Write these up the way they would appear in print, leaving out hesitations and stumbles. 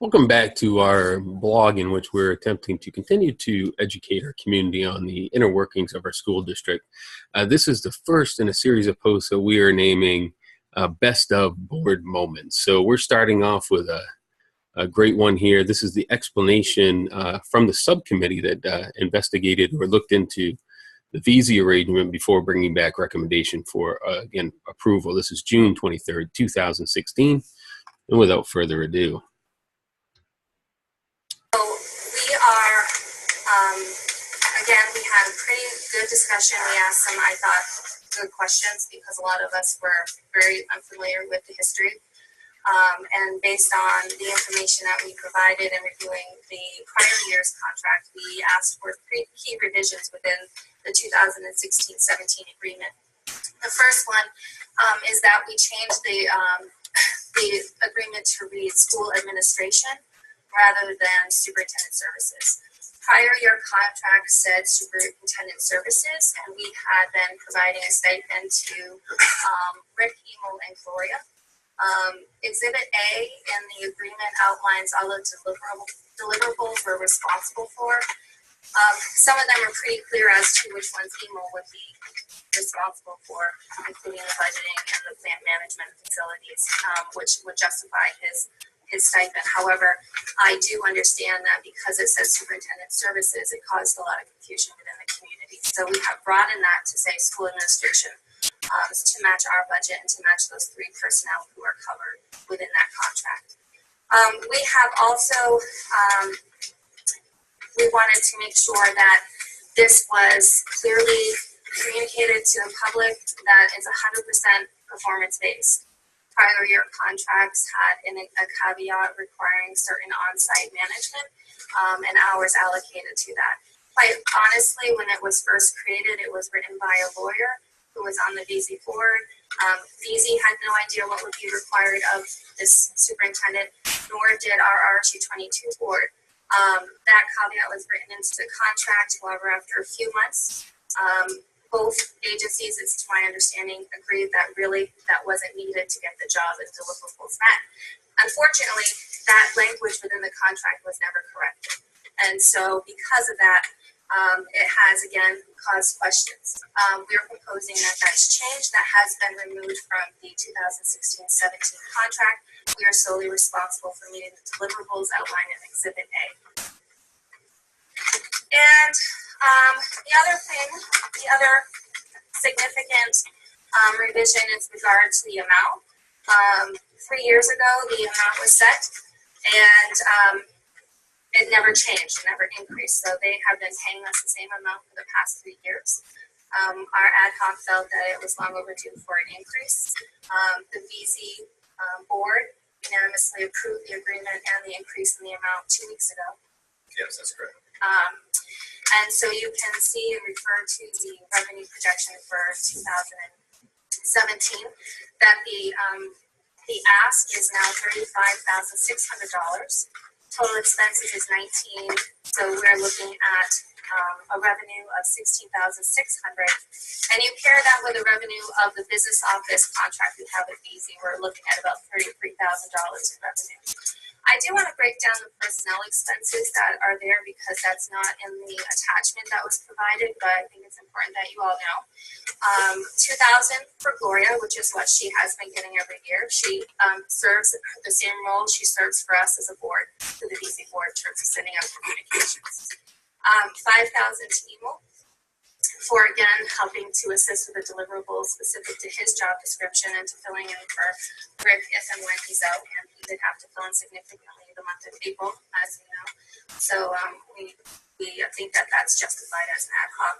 Welcome back to our blog in which we're attempting to continue to educate our community on the inner workings of our school district. This is the first in a series of posts that we are naming Best of Board Moments. So we're starting off with a great one here. This is the explanation from the subcommittee that investigated or looked into the Veazie arrangement before bringing back recommendation for, again, approval. This is June 23rd, 2016. And without further ado. So we are, again, we had a pretty good discussion. We asked some, I thought, good questions because a lot of us were very unfamiliar with the history. And based on the information that we provided in reviewing the prior year's contract, we asked for three key revisions within the 2016-17 agreement. The first one is that we changed the agreement to read school administration rather than superintendent services. Prior year contract said superintendent services, and we had been providing a stipend to Rick, Emil, and Gloria. Exhibit A in the agreement outlines all the deliverables we're responsible for. Some of them are pretty clear as to which ones Emil would be responsible for, including the budgeting and the plant management facilities, which would justify his stipend. However, I do understand that because it says superintendent services, it caused a lot of confusion within the community. So we have broadened that to say school administration to match our budget and to match those three personnel who are covered within that contract. We have also, we wanted to make sure that this was clearly communicated to the public that it's 100% performance-based. Prior year contracts had a caveat requiring certain on-site management and hours allocated to that. Quite honestly, when it was first created, it was written by a lawyer who was on the Veazie board. Veazie had no idea what would be required of this superintendent, nor did our RSU 22 board. That caveat was written into the contract. However, after a few months, both agencies, it's to my understanding, agreed that really that wasn't needed to get the job and deliverables met. Unfortunately, that language within the contract was never corrected. And so because of that, it has, again, caused questions. We are proposing that that's changed. That has been removed from the 2016-17 contract. We are solely responsible for meeting the deliverables outlined in Exhibit A. And the other significant revision is regard to the amount. 3 years ago, the amount was set, and it never changed, never increased. So they have been paying us the same amount for the past 3 years. Our ad hoc felt that it was long overdue for an increase. The Veazie board unanimously approved the agreement and the increase in the amount 2 weeks ago. Yes, that's correct. And so you can see and refer to the revenue projection for 2017 that the ask is now $35,600. Total expenses is $19,000. So we're looking at a revenue of $16,600. And you pair that with the revenue of the business office contract we have with Veazie, we're looking at about $33,000 in revenue. I do want to break down the personnel expenses that are there because that's not in the attachment that was provided, but I think it's important that you all know. $2,000 for Gloria, which is what she has been getting every year. She serves the same role she serves for us as a board, for the Veazie board, in terms of setting up communications. $5,000 to Emil for, again, helping to assist with the deliverables specific to his job description and to filling in for Rick if and when he's out, and he did have to fill in significantly the month of April, as you know. So we think that that's justified as an ad hoc.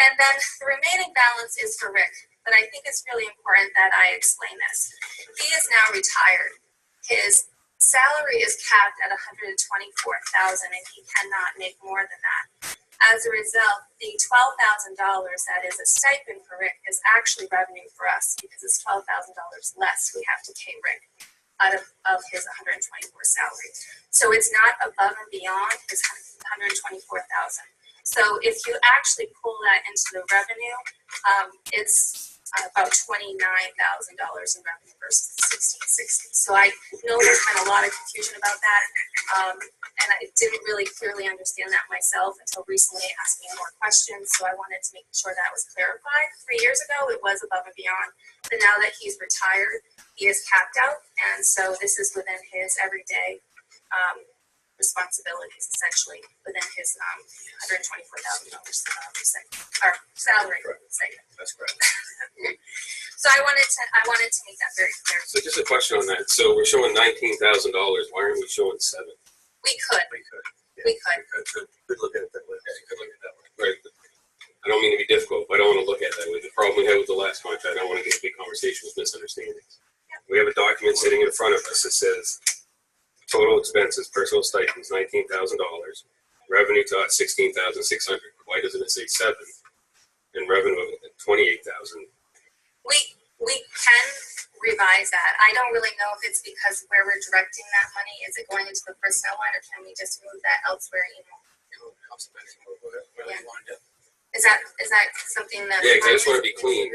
And then the remaining balance is for Rick, but I think it's really important that I explain this. He is now retired. His salary is capped at $124,000, and he cannot make more than that. As a result, the $12,000 that is a stipend for Rick is actually revenue for us because it's $12,000 less we have to pay Rick out of his $124,000 salary. So it's not above and beyond his $124,000. So if you actually pull that into the revenue, it's about $29,000 in revenue versus $1,660. So I know there's been a lot of confusion about that, and I didn't really clearly understand that myself until recently asking more questions. So I wanted to make sure that was clarified. 3 years ago, it was above and beyond, but now that he's retired, he is capped out, and so this is within his everyday responsibilities, essentially within his $124,000 salary segment. That's correct. So I wanted to make that very clear. So just a question on that. So we're showing $19,000. Why aren't we showing $7,000? We could. Yeah, We could. Could look at it that way. Yeah, you could look at it that way. Right. I don't mean to be difficult, but I don't want to look at it that way. The problem we had with the last contract, I don't want to get a big conversation with misunderstandings. Yeah. We have a document sitting in front of us that says total expenses, personal stipends, $19,000. Revenue to us, $16,600. Why doesn't it say $7,000? And revenue of $28,000. We can revise that. I don't really know if it's because where we're directing that money, is it going into the personnel line, or can we just move that elsewhere? Is that something that? Yeah, because I just want to be clean.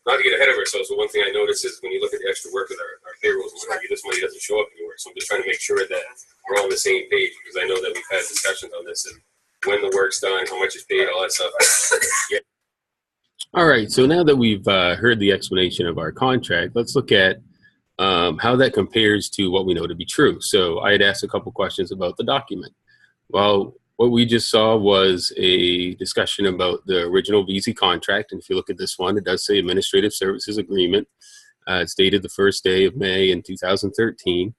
Not to get ahead of ourselves, but one thing I noticed is when you look at the extra work with our payrolls, this money doesn't show up anywhere. So I'm just trying to make sure that we're all on the same page, because I know that we've had discussions on this and when the work's done, how much is paid, all that stuff. Yeah. All right, so now that we've heard the explanation of our contract, let's look at how that compares to what we know to be true. So I had asked a couple questions about the document. Well, what we just saw was a discussion about the original Veazie contract, and if you look at this one, it does say Administrative Services Agreement. It's dated the first day of May in 2013.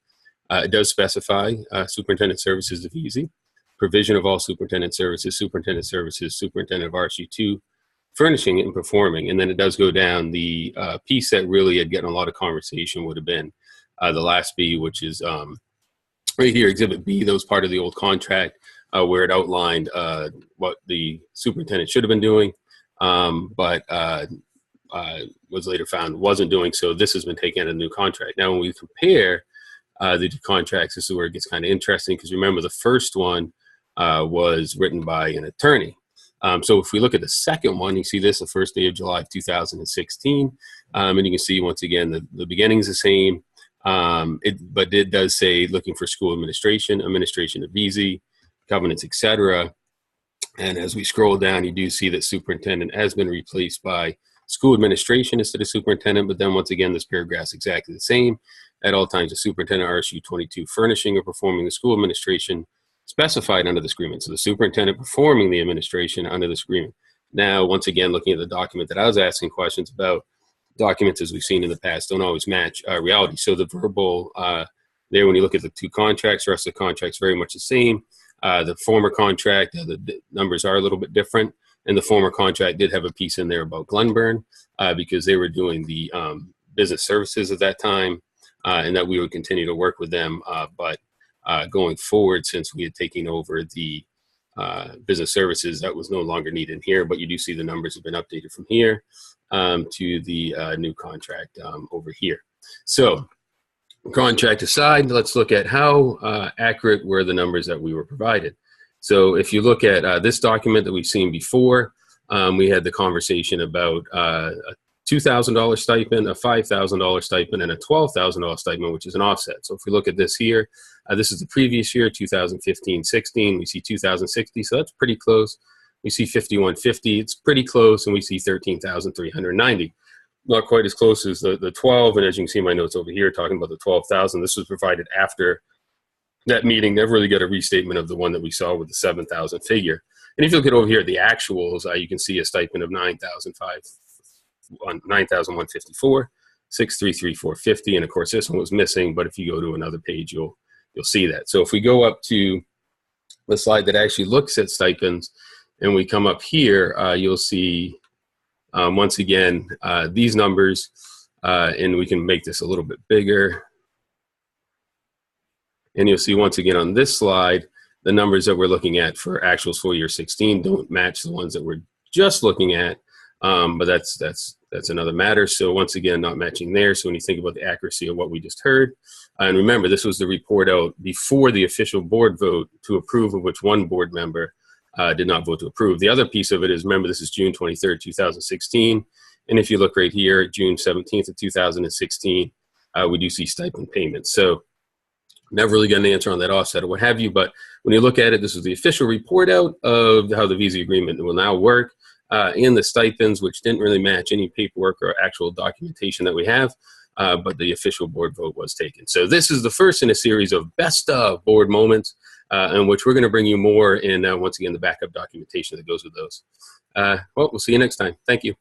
It does specify Superintendent Services of Veazie, provision of all superintendent services, superintendent of RSU2, furnishing it and performing. And then it does go down. The piece that really had gotten a lot of conversation would have been the last B, which is right here, Exhibit B. That was part of the old contract where it outlined what the superintendent should have been doing, but was later found wasn't doing. So this has been taken out of the new contract. Now, when we compare the two contracts, this is where it gets kind of interesting, because remember the first one was written by an attorney. So if we look at the second one, you see this the first day of July of 2016, and you can see once again the beginning is the same, but it does say looking for school administration of Veazie, covenants, etc. And as we scroll down, you do see that superintendent has been replaced by school administration instead of superintendent. But then once again, this paragraph is exactly the same. At all times, the superintendent RSU 22 furnishing or performing the school administration specified under this agreement. So the superintendent performing the administration under this agreement. Now, once again, looking at the document that I was asking questions about, documents as we've seen in the past don't always match reality. So the verbal there, when you look at the two contracts, the rest of the contract's very much the same. The former contract, the numbers are a little bit different. And the former contract did have a piece in there about Glenburn because they were doing the business services at that time, and that we would continue to work with them. But going forward, since we had taken over the business services, that was no longer needed here. But you do see the numbers have been updated from here to the new contract over here. So contract aside, let's look at how accurate were the numbers that we were provided. So if you look at this document that we've seen before, we had the conversation about a $2,000 stipend, a $5,000 stipend, and a $12,000 stipend, which is an offset. So if we look at this here, this is the previous year, 2015-16. We see 2,060, so that's pretty close. We see 5,150, it's pretty close, and we see 13,390. Not quite as close as the 12, and as you can see in my notes over here, talking about the 12,000. This was provided after that meeting. Never really got a restatement of the one that we saw with the 7,000 figure. And if you look at over here at the actuals, you can see a stipend of 9,154, 633,450, and of course this one was missing. But if you go to another page, you'll see that. So if we go up to the slide that actually looks at stipends, and we come up here, you'll see once again these numbers, and we can make this a little bit bigger. And you'll see once again on this slide, the numbers that we're looking at for actuals full year 16 don't match the ones that we're just looking at, but that's another matter. So once again, not matching there. So when you think about the accuracy of what we just heard, and remember, this was the report out before the official board vote to approve, of which one board member did not vote to approve. The other piece of it is, remember, this is June 23rd, 2016, And if you look right here, June 17th of 2016, we do see stipend payments. So never really got an answer on that offset or what have you, but when you look at it, this is the official report out of how the Veazie agreement will now work, and the stipends, which didn't really match any paperwork or actual documentation that we have, but the official board vote was taken. So this is the first in a series of best of board moments, in which we're going to bring you more in, once again, the backup documentation that goes with those. Well, we'll see you next time. Thank you.